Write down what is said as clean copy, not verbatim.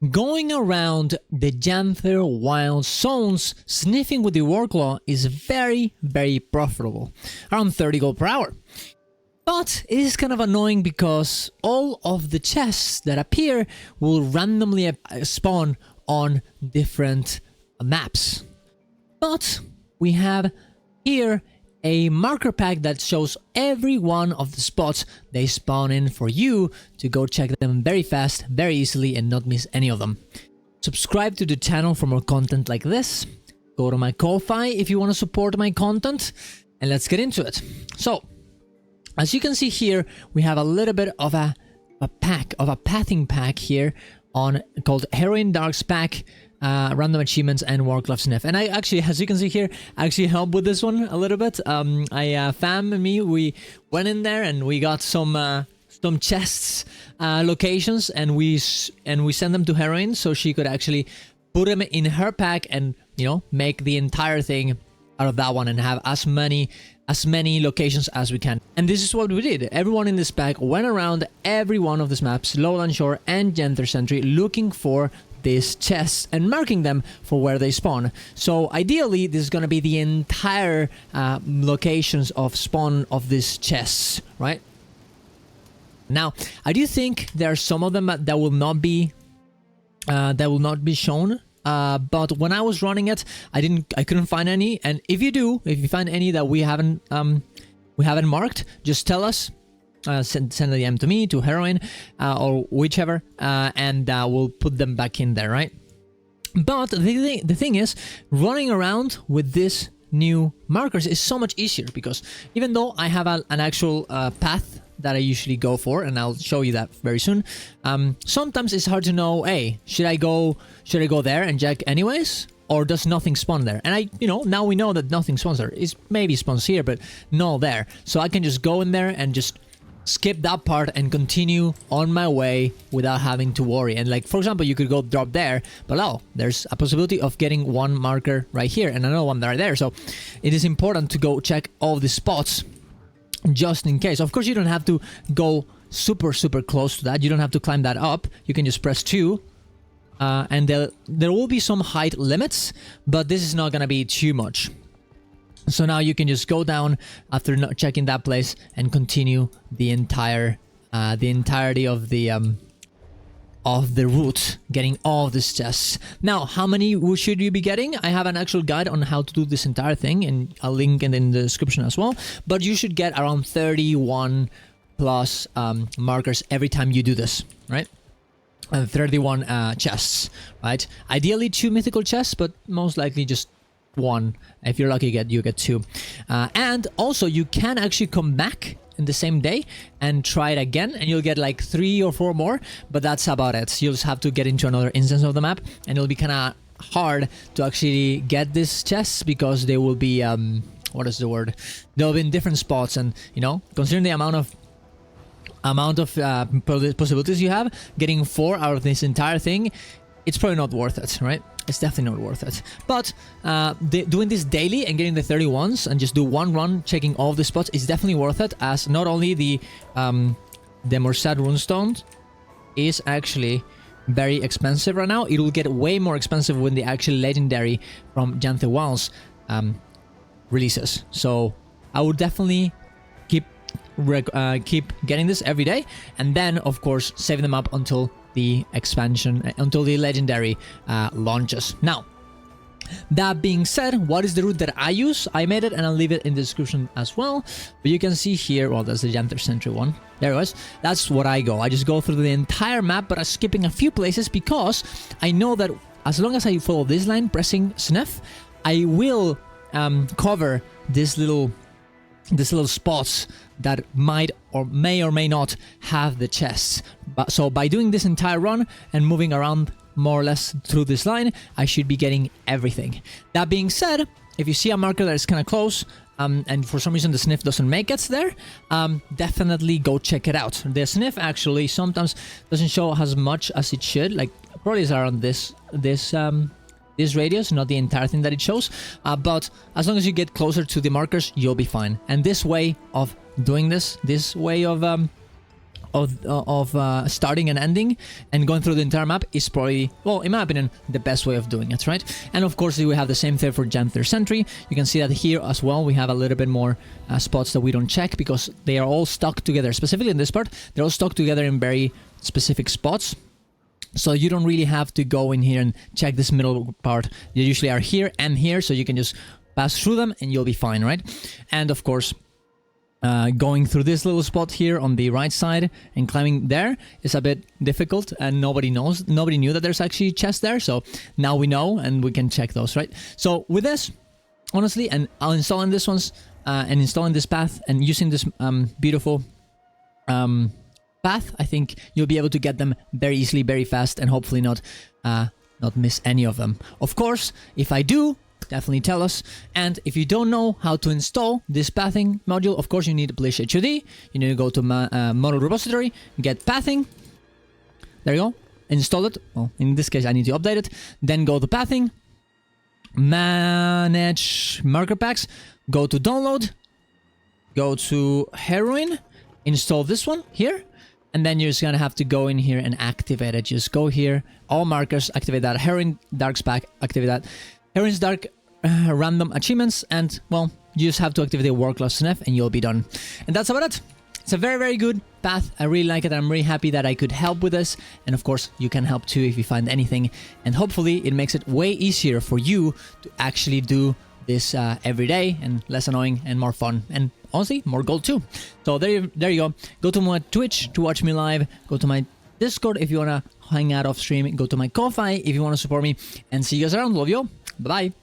Going around the Janther wild zones, sniffing with the warclaw is very, very profitable, around 30 gold per hour. But it is kind of annoying because all of the chests that appear will randomly spawn on different maps. But we have here a marker pack that shows every one of the spots they spawn in for you to go check them very fast, very easily, and not miss any of them. Subscribe to the channel for more content like this. Go to my Ko-Fi if you want to support my content, and let's get into it. So, as you can see here, we have a little bit of a pathing pack here on called Heroine Dark's pack. Random achievements and warclaw sniff, and I actually, as you can see here, actually helped with this one a little bit. Fam and me, we went in there and we got some chests locations, and we sent them to Heroine so she could actually put them in her pack and, you know, make the entire thing out of that one and have as many locations as we can. And this is what we did. Everyone in this pack went around every one of these maps, Lowland Shore and Janther Sentry, looking for these chests and marking them for where they spawn. So ideally, this is going to be the entire locations of spawn of these chests, right? Now, I do think there are some of them that will not be shown. But when I was running it, I couldn't find any. And if you find any that we haven't marked, just tell us. Send a DM to me, to Heroine, or whichever, and we'll put them back in there, right? But the thing is, running around with this new markers is so much easier, because even though I have an actual path that I usually go for, and I'll show you that very soon, sometimes it's hard to know, hey, should I go there and check anyways? Or does nothing spawn there? And now we know that nothing spawns there. It maybe spawns here, but no there. So I can just go in there and just skip that part and continue on my way without having to worry. And like, for example, you could go drop there, but oh, there's a possibility of getting one marker right here and another one right there. So it is important to go check all the spots just in case. Of course, you don't have to go super close to that. You don't have to climb that up. You can just press 2. And there will be some height limits, but this is not going to be too much. So now you can just go down after not checking that place and continue the entirety of the route, getting all these chests. Now, how many should you be getting? I have an actual guide on how to do this entire thing, and I'll link it in the description as well. But you should get around 31 plus markers every time you do this, right? And 31 chests, right? Ideally 2 mythical chests, but most likely just 1. If you're lucky, you get 2. And also, you can actually come back in the same day and try it again, and you'll get like 3 or 4 more, but that's about it. You'll just have to get into another instance of the map, and it'll be kind of hard to actually get these chests because they will be what is the word? They'll be in different spots, and considering the amount of possibilities you have, getting 4 out of this entire thing, it's probably not worth it, right? It's definitely not worth it. But doing this daily and getting the 31s and just do one run checking all of the spots is definitely worth it, as not only the Morsad runestone is actually very expensive right now, it will get way more expensive when the actual legendary from Janther Wilds releases. So I would definitely keep getting this every day, and then of course saving them up until the expansion, until the legendary launches. Now, that being said, what is the route that I use? I made it and I'll leave it in the description as well. But you can see here, well, that's the Janther Sentry one. There it was. That's what I go. I just go through the entire map, but I'm skipping a few places because I know that as long as I follow this line, pressing sniff, I will cover this little spots that might or may not have the chests. But so by doing this entire run and moving around more or less through this line, I should be getting everything. That being said, if you see a marker that is kind of close, and for some reason the sniff doesn't make it there, definitely go check it out. The sniff actually sometimes doesn't show as much as it should, like probably is around this radius, not the entire thing that it shows, but as long as you get closer to the markers, you'll be fine. And this way of doing this way of of starting and ending and going through the entire map is probably, well, in my opinion, the best way of doing it, right? And of course, we have the same thing for Janther Sentry. You can see that here as well, we have a little bit more spots that we don't check because they are all stuck together. Specifically in this part, they're all stuck together in very specific spots. So you don't really have to go in here and check this middle part. They usually are here and here, so you can just pass through them and you'll be fine, right? And of course, going through this little spot here on the right side and climbing there is a bit difficult, and nobody knew that there's actually chests there, so now we know and we can check those, right? So with this, honestly, and I'll installing this ones and installing this path and using this beautiful path, I think you'll be able to get them very easily, very fast, and hopefully not miss any of them. Of course, if I do, definitely tell us. And if you don't know how to install this pathing module, of course you need Blish HUD. You need to go to model repository, get pathing. There you go. Install it. Well, in this case, I need to update it. Then go to pathing, manage marker packs, go to download, go to Heroine, install this one here. And then you're just gonna have to go in here and activate it. Just go here, all markers, activate that. Heroine Dark's pack, activate that. Heroine's Dark random achievements, and well, you just have to activate the warclaw sniff and you'll be done. And that's about it. It's a very, very good path. I really like it. I'm really happy that I could help with this. And of course, you can help too if you find anything. And hopefully it makes it way easier for you to actually do this every day, and less annoying and more fun, and honestly more gold too. So there you go. Go to my Twitch to watch me live, go to my Discord if you want to hang out off stream, go to my Ko-Fi if you want to support me, and see you guys around. Love you. Bye bye.